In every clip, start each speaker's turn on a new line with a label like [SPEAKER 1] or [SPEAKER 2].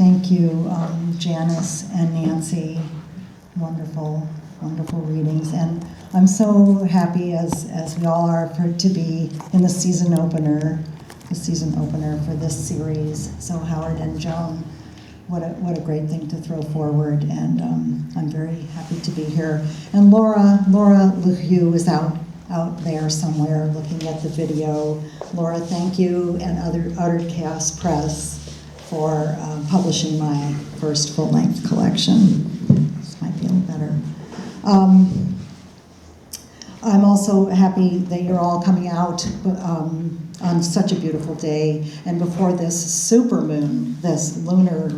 [SPEAKER 1] Thank you, Janice and Nancy. Wonderful, wonderful readings. And I'm so happy, as we all are, to be in the season opener for this series. So Howard and Joan, what a great thing to throw forward, and I'm very happy to be here. And Laura LeHue is out there somewhere looking at the video. Laura, thank you, and Other Chaos Press for publishing my first full-length collection. This might be a little better. I'm also happy that you're all coming out on such a beautiful day, and before this supermoon, this lunar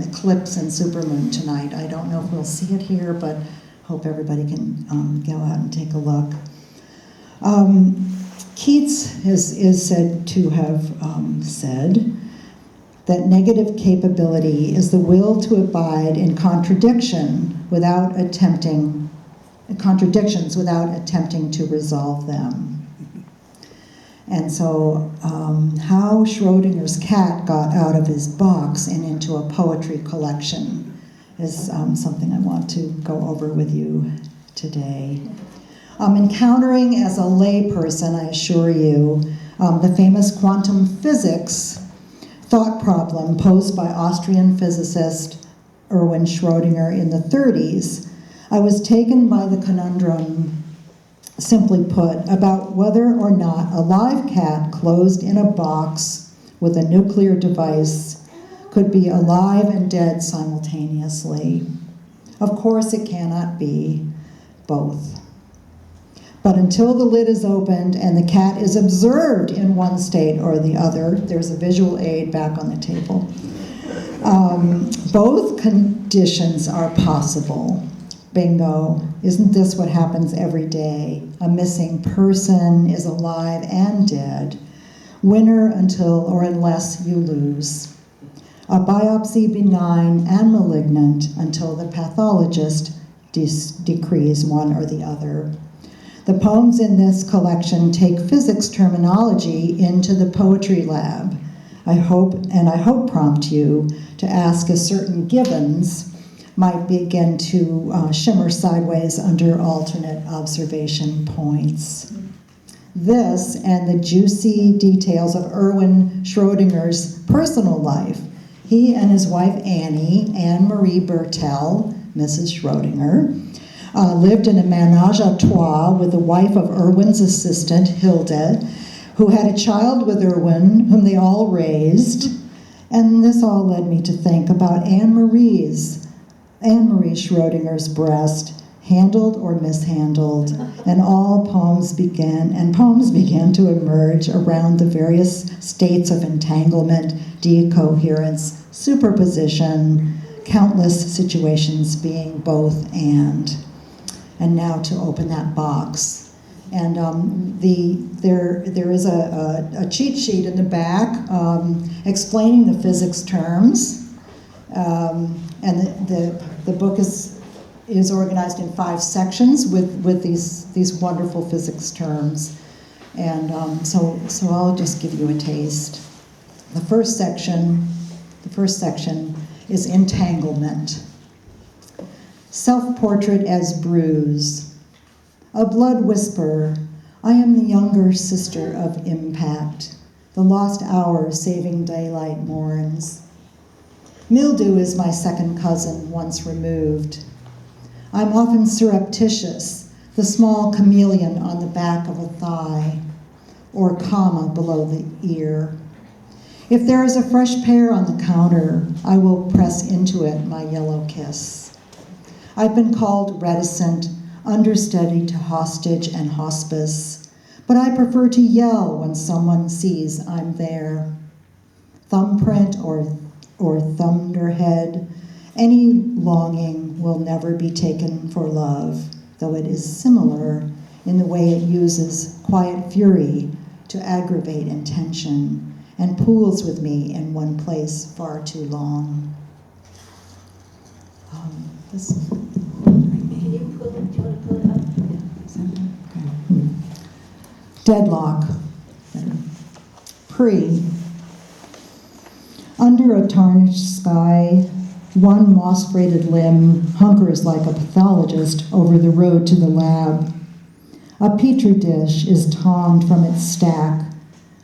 [SPEAKER 1] eclipse and supermoon tonight. I don't know if we'll see it here, but hope everybody can go out and take a look. Keats is said to have said that negative capability is the will to abide in contradictions without attempting to resolve them. And so how Schrodinger's cat got out of his box and into a poetry collection is something I want to go over with you today. Encountering as a layperson, I assure you, the famous quantum physics thought problem posed by Austrian physicist Erwin Schrödinger in the 30s, I was taken by the conundrum, simply put, about whether or not a live cat closed in a box with a nuclear device could be alive and dead simultaneously. Of course, it cannot be both. But until the lid is opened and the cat is observed in one state or the other, there's a visual aid back on the table. Both conditions are possible. Bingo. Isn't this what happens every day? A missing person is alive and dead. Winner until or unless you lose. A biopsy benign and malignant until the pathologist decrees one or the other. The poems in this collection take physics terminology into the poetry lab. I hope prompt you to ask if certain givens might begin to shimmer sideways under alternate observation points. This and the juicy details of Erwin Schrödinger's personal life. He and his wife Anne Marie Bertel, Mrs. Schrödinger, lived in a ménage à trois with the wife of Erwin's assistant, Hilde, who had a child with Erwin, whom they all raised. And this all led me to think about Anne Marie Schrödinger's breast, handled or mishandled, and poems began to emerge around the various states of entanglement, decoherence, superposition, countless situations being both and. And now to open that box. And there is a cheat sheet in the back explaining the physics terms. And the book is organized in 5 sections with these wonderful physics terms. And so I'll just give you a taste. The first section is entanglement. Self-portrait as bruise. A blood whisper, I am the younger sister of impact, the lost hour saving daylight mourns. Mildew is my second cousin, once removed. I'm often surreptitious, the small chameleon on the back of a thigh, or comma below the ear. If there is a fresh pear on the counter, I will press into it my yellow kiss. I've been called reticent, understudy to hostage and hospice, but I prefer to yell when someone sees I'm there. Thumbprint or thunderhead, any longing will never be taken for love, though it is similar in the way it uses quiet fury to aggravate intention and pools with me in one place far too long.
[SPEAKER 2] Can you pull it? Do you want to pull it up?
[SPEAKER 1] Okay. Deadlock. Under a tarnished sky, one moss-freighted limb hunkers like a pathologist over the road to the lab. A petri dish is tonged from its stack.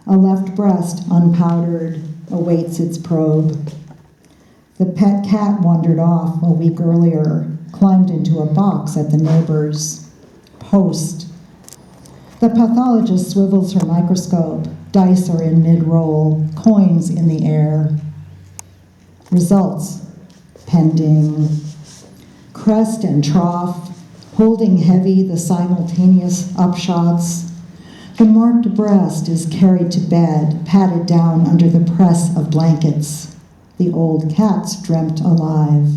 [SPEAKER 1] A left breast, unpowdered, awaits its probe. The pet cat wandered off a week earlier, climbed into a box at the neighbor's. Post. The pathologist swivels her microscope. Dice are in mid-roll, coins in the air. Results. Pending. Crest and trough, holding heavy the simultaneous upshots. The marked breast is carried to bed, patted down under the press of blankets. The old cat's dreamt alive.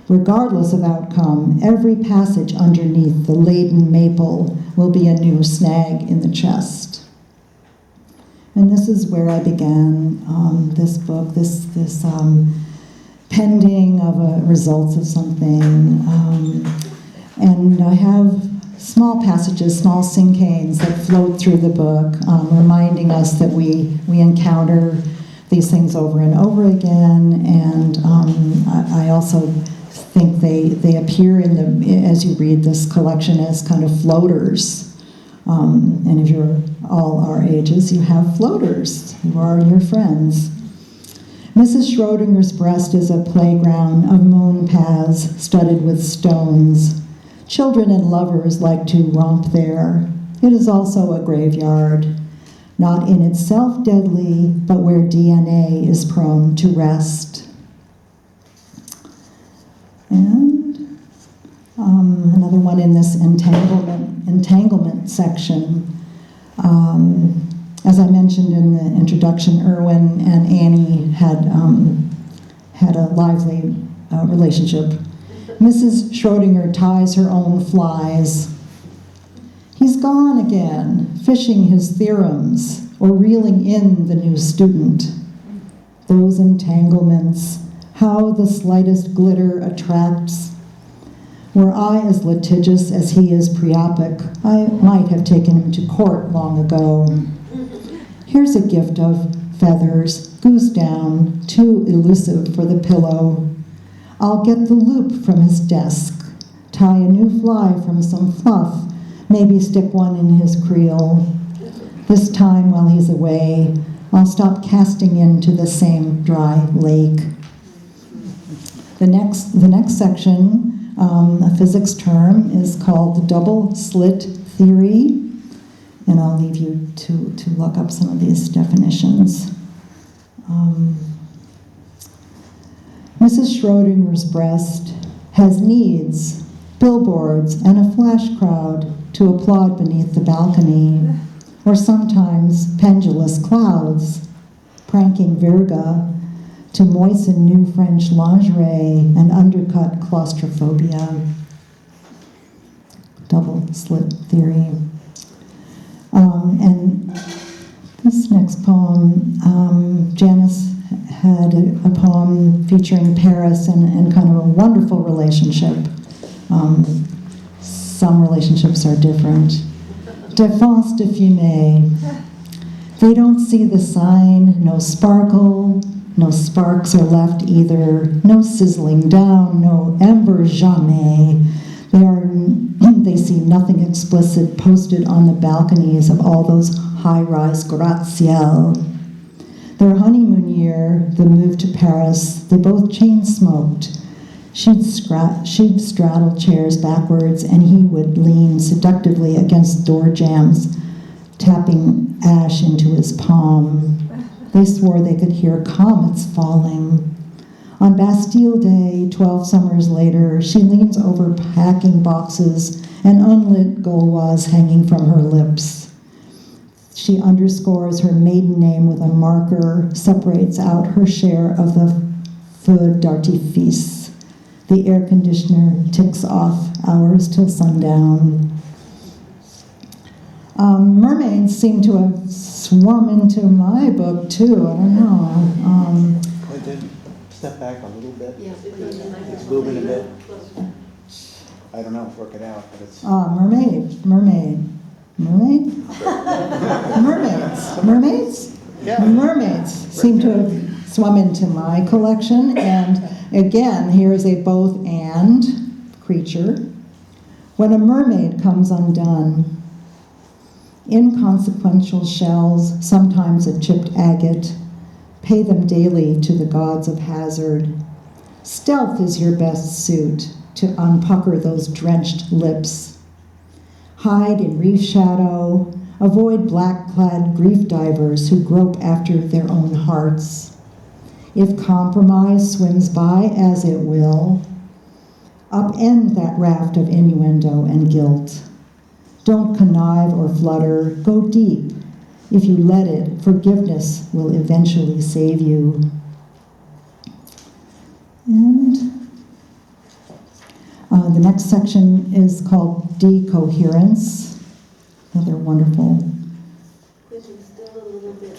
[SPEAKER 1] Regardless of outcome, every passage underneath the laden maple will be a new snag in the chest. And this is where I began this book, this pending of results of something. And I have small passages, small cinquains that float through the book, reminding us that we encounter these things over and over again. And I also think they appear as you read this collection as kind of floaters. And if you're all our ages, you have floaters who are your friends. Mrs. Schrodinger's breast is a playground of moon paths studded with stones. Children and lovers like to romp there. It is also a graveyard, not in itself deadly, but where DNA is prone to rest. And another one in this entanglement section. As I mentioned in the introduction, Erwin and Annie had a lively relationship. Mrs. Schrodinger ties her own flies. He's gone again, fishing his theorems or reeling in the new student. Those entanglements, how the slightest glitter attracts. Were I as litigious as he is priapic, I might have taken him to court long ago. Here's a gift of feathers, goose down, too elusive for the pillow. I'll get the loop from his desk, tie a new fly from some fluff, maybe stick one in his creel. This time while he's away, I'll stop casting into the same dry lake. The next section, a physics term, is called the double slit theory, and I'll leave you to look up some of these definitions. Mrs. Schrodinger's breast has needs, billboards, and a flash crowd to applaud beneath the balcony, or sometimes pendulous clouds, pranking Virga to moisten new French lingerie and undercut claustrophobia. Double slit theory. And this next poem, Janice had a poem featuring Paris and kind of a wonderful relationship. Some relationships are different. Défense de fumée. They don't see the sign, no sparkle, no sparks are left either, no sizzling down, no ember jamais. They see nothing explicit posted on the balconies of all those high-rise gratte-ciel. Their honeymoon year, the move to Paris, they both chain-smoked. She'd straddle chairs backwards, and he would lean seductively against door jambs, tapping ash into his palm. They swore they could hear comets falling. On Bastille Day, 12 summers later, she leans over packing boxes and unlit Gauloise hanging from her lips. She underscores her maiden name with a marker, separates out her share of the feu d'artifice. The air conditioner ticks off hours till sundown. Mermaids seem to have swum into my book, too. I don't know.
[SPEAKER 3] Quinton, step back a little bit.
[SPEAKER 2] Yeah,
[SPEAKER 3] It's moving a bit. I don't know, work it out, but it's...
[SPEAKER 1] Mermaid. Mermaids
[SPEAKER 3] Yeah.
[SPEAKER 1] seem to have swum into my collection, and again, here is a both and creature. When a mermaid comes undone, inconsequential shells, sometimes of chipped agate, pay them daily to the gods of hazard. Stealth is your best suit to unpucker those drenched lips. Hide in reef shadow, avoid black-clad grief divers who grope after their own hearts. If compromise swims by as it will, upend that raft of innuendo and guilt. Don't connive or flutter, go deep. If you let it, forgiveness will eventually save you. And the next section is called Decoherence. Another wonderful.
[SPEAKER 2] Quinton, still a little bit.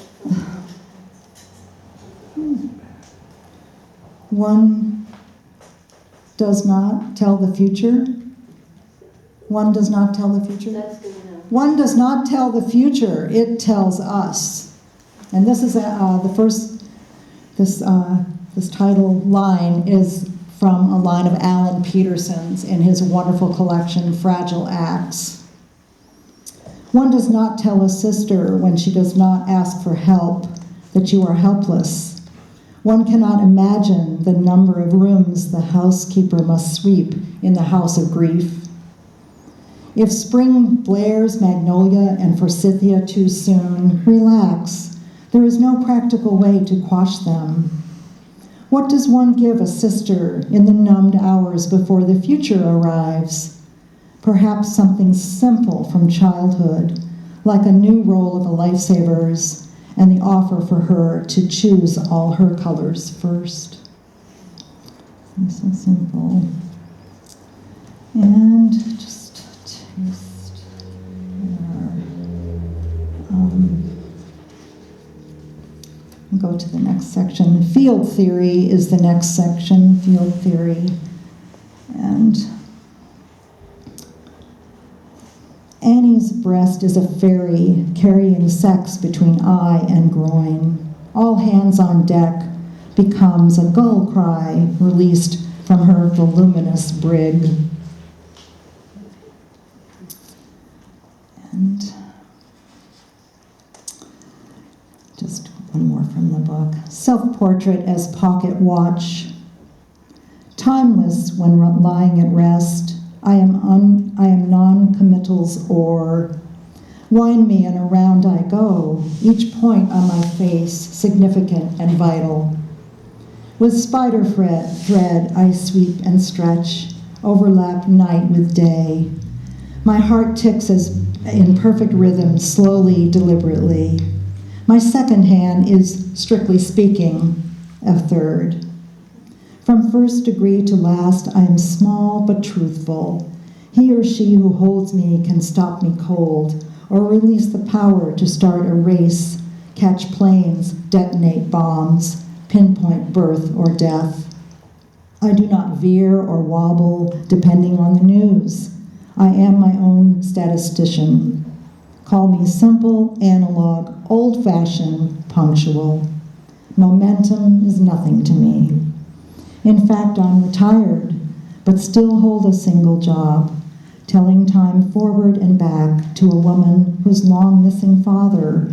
[SPEAKER 1] One does not tell the future. One does not tell the future.
[SPEAKER 2] That's good enough.
[SPEAKER 1] One does not tell the future, it tells us. And this is the first, this title line is from a line of Alan Peterson's in his wonderful collection, Fragile Acts. One does not tell a sister when she does not ask for help that you are helpless. One cannot imagine the number of rooms the housekeeper must sweep in the house of grief. If spring blares magnolia and forsythia too soon, relax. There is no practical way to quash them. What does one give a sister in the numbed hours before the future arrives? Perhaps something simple from childhood, like a new roll of a lifesavers and the offer for her to choose all her colors first. So simple. And just taste go to the next section. Field theory is the next section, field theory. And Annie's breast is a fairy carrying sex between eye and groin. All hands on deck becomes a gull cry released from her voluminous brig. And just one more from the book. Self-portrait as pocket watch. Timeless when lying at rest, I am non-committal's oar. Wind me and around I go, each point on my face significant and vital. With spider thread I sweep and stretch, overlap night with day. My heart ticks as in perfect rhythm, slowly, deliberately. My second hand is, strictly speaking, a third. From first degree to last, I am small but truthful. He or she who holds me can stop me cold, or release the power to start a race, catch planes, detonate bombs, pinpoint birth or death. I do not veer or wobble depending on the news. I am my own statistician. Call me simple, analog, old-fashioned, punctual. Momentum is nothing to me. In fact, I'm retired, but still hold a single job, telling time forward and back to a woman whose long-missing father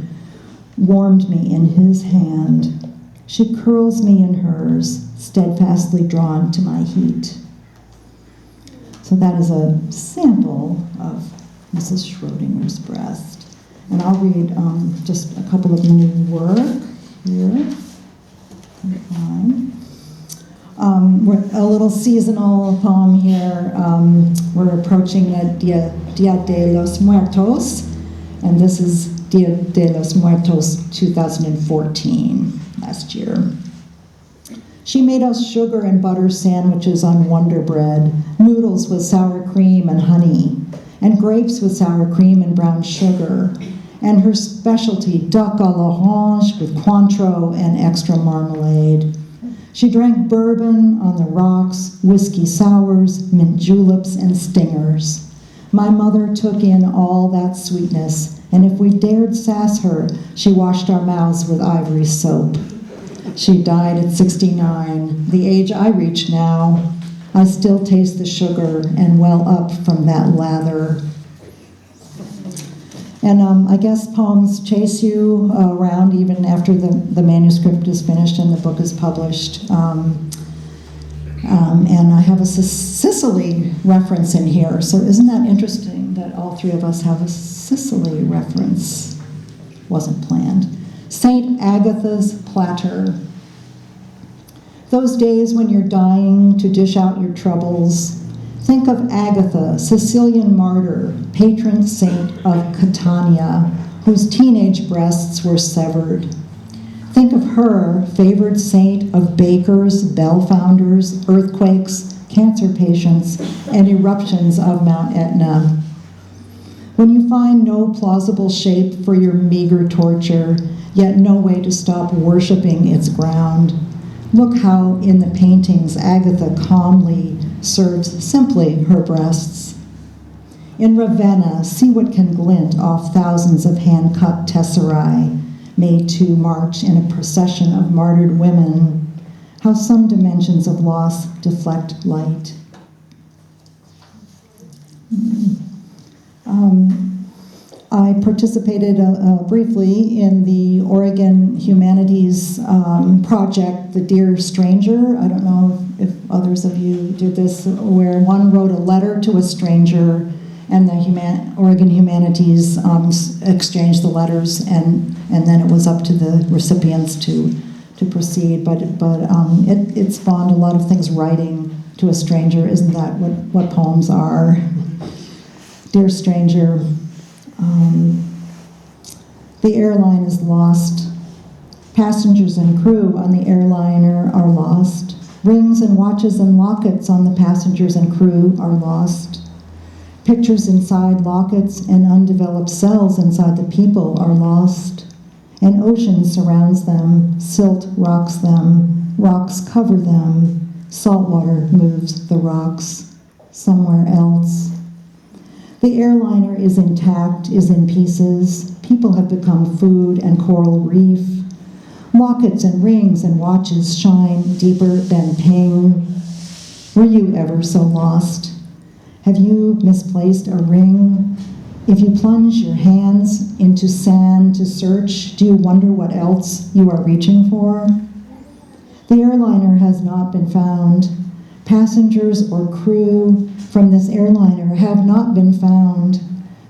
[SPEAKER 1] warmed me in his hand. She curls me in hers, steadfastly drawn to my heat. So that is a sample of Mrs. Schrodinger's breast. And I'll read just a couple of new work here. A little seasonal poem here. We're approaching Dia de los Muertos, and this is Dia de los Muertos 2014, last year. She made us sugar and butter sandwiches on Wonder Bread, noodles with sour cream and honey, and grapes with sour cream and brown sugar, and her specialty duck à l'orange with Cointreau and extra marmalade. She drank bourbon on the rocks, whiskey sours, mint juleps, and stingers. My mother took in all that sweetness, and if we dared sass her, she washed our mouths with ivory soap. She died at 69, the age I reach now. I still taste the sugar and well up from that lather. And I guess poems chase you around even after the manuscript is finished and the book is published. And I have a Sicily reference in here. So isn't that interesting that all three of us have a Sicily reference? Wasn't planned. St. Agatha's platter. Those days when you're dying to dish out your troubles, think of Agatha, Sicilian martyr, patron saint of Catania, whose teenage breasts were severed. Think of her, favored saint of bakers, bell founders, earthquakes, cancer patients, and eruptions of Mount Etna. When you find no plausible shape for your meager torture, yet no way to stop worshiping its ground, look how in the paintings Agatha calmly serves simply her breasts. In Ravenna, see what can glint off thousands of hand-cut tesserae made to march in a procession of martyred women, how some dimensions of loss deflect light. I participated briefly in the Oregon Humanities project, The Dear Stranger. I don't know if others of you did this, where one wrote a letter to a stranger and the Oregon Humanities exchanged the letters, and then it was up to the recipients to proceed. But it spawned a lot of things. Writing to a stranger, isn't that what poems are? Dear Stranger. The airline is lost. Passengers and crew on the airliner are lost. Rings and watches and lockets on the passengers and crew are lost. Pictures inside lockets and undeveloped cells inside the people are lost. An ocean surrounds them, silt rocks them, rocks cover them, salt water moves the rocks somewhere else. The airliner is intact, is in pieces. People have become food and coral reef. Lockets and rings and watches shine deeper than ping. Were you ever so lost? Have you misplaced a ring? If you plunge your hands into sand to search, do you wonder what else you are reaching for? The airliner has not been found. Passengers or crew from this airliner have not been found.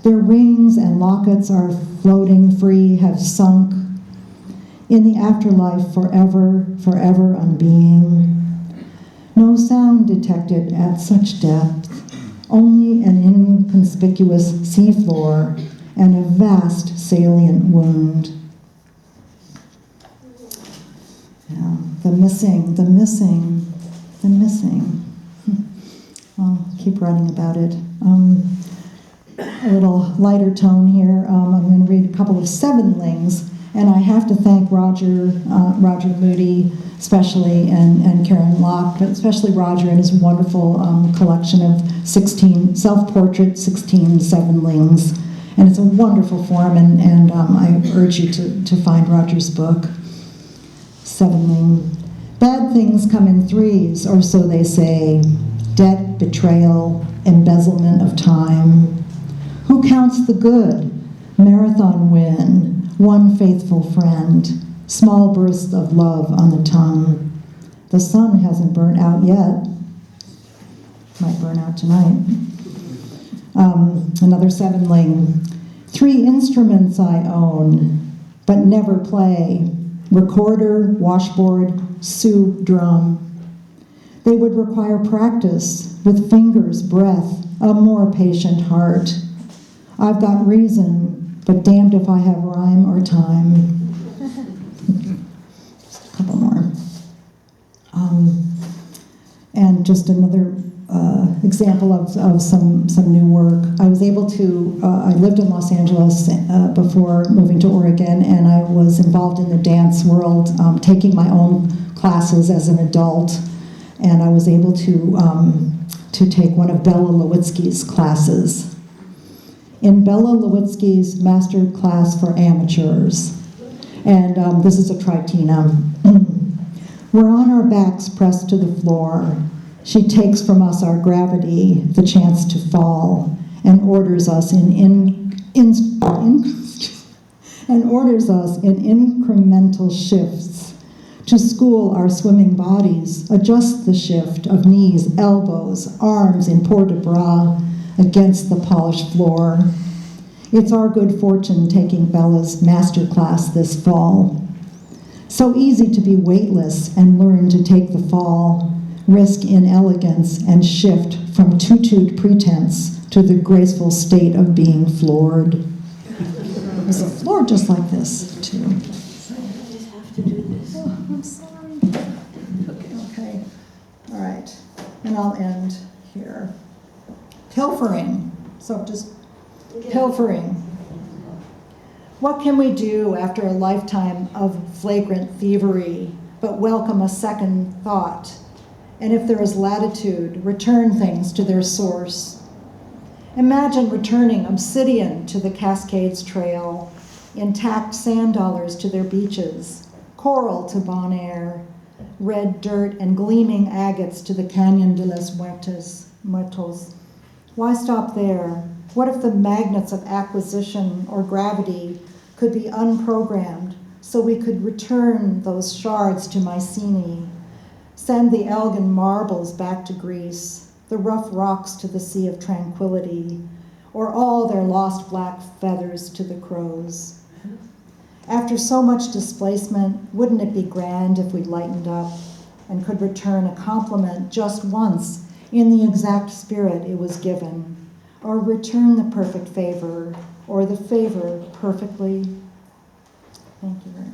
[SPEAKER 1] Their rings and lockets are floating free, have sunk in the afterlife forever, forever unbeing. No sound detected at such depth, only an inconspicuous seafloor and a vast salient wound. Yeah, the missing. I'll keep writing about it. A little lighter tone here. I'm going to read a couple of sevenlings, and I have to thank Roger Moody, especially, and Karen Locke, but especially Roger and his wonderful collection of 16 self-portrait 16 sevenlings. And it's a wonderful form, and I urge you to find Roger's book. Sevenling. Bad things come in threes, or so they say. Debt, betrayal, embezzlement of time. Who counts the good? Marathon win, one faithful friend, small bursts of love on the tongue. The sun hasn't burnt out yet. Might burn out tonight. Another sevenling. 3 instruments I own, but never play. Recorder, washboard, Sioux drum. They would require practice with fingers, breath, a more patient heart. I've got reason, but damned if I have rhyme or time. Just a couple more. And just another example of some new work. I was able to, I lived in Los Angeles before moving to Oregon, and I was involved in the dance world, taking my own classes as an adult, and I was able to take one of Bella Lewitsky's classes. In Bella Lewitsky's master class for amateurs, and this is a tritina. We're on our backs pressed to the floor. She takes from us our gravity, the chance to fall, and orders us in incremental shifts. To school our swimming bodies, adjust the shift of knees, elbows, arms in port de bras against the polished floor. It's our good fortune taking Bella's master class this fall. So easy to be weightless and learn to take the fall, risk inelegance and shift from tutued pretense to the graceful state of being floored. There's a floor just like this, too.
[SPEAKER 2] I just have to do this.
[SPEAKER 1] Oh, I'm sorry. Okay. All right. And I'll end here. Pilfering. So just pilfering. What can we do after a lifetime of flagrant thievery but welcome a second thought? And if there is latitude, return things to their source. Imagine returning obsidian to the Cascades Trail, intact sand dollars to their beaches, coral to Bon Air, red dirt and gleaming agates to the Canyon de los Muertos. Why stop there? What if the magnets of acquisition or gravity could be unprogrammed so we could return those shards to Mycenae, send the Elgin marbles back to Greece, the rough rocks to the Sea of Tranquility, or all their lost black feathers to the crows? After so much displacement, wouldn't it be grand if we lightened up and could return a compliment just once in the exact spirit it was given, or return the perfect favor, or the favor perfectly? Thank you very much.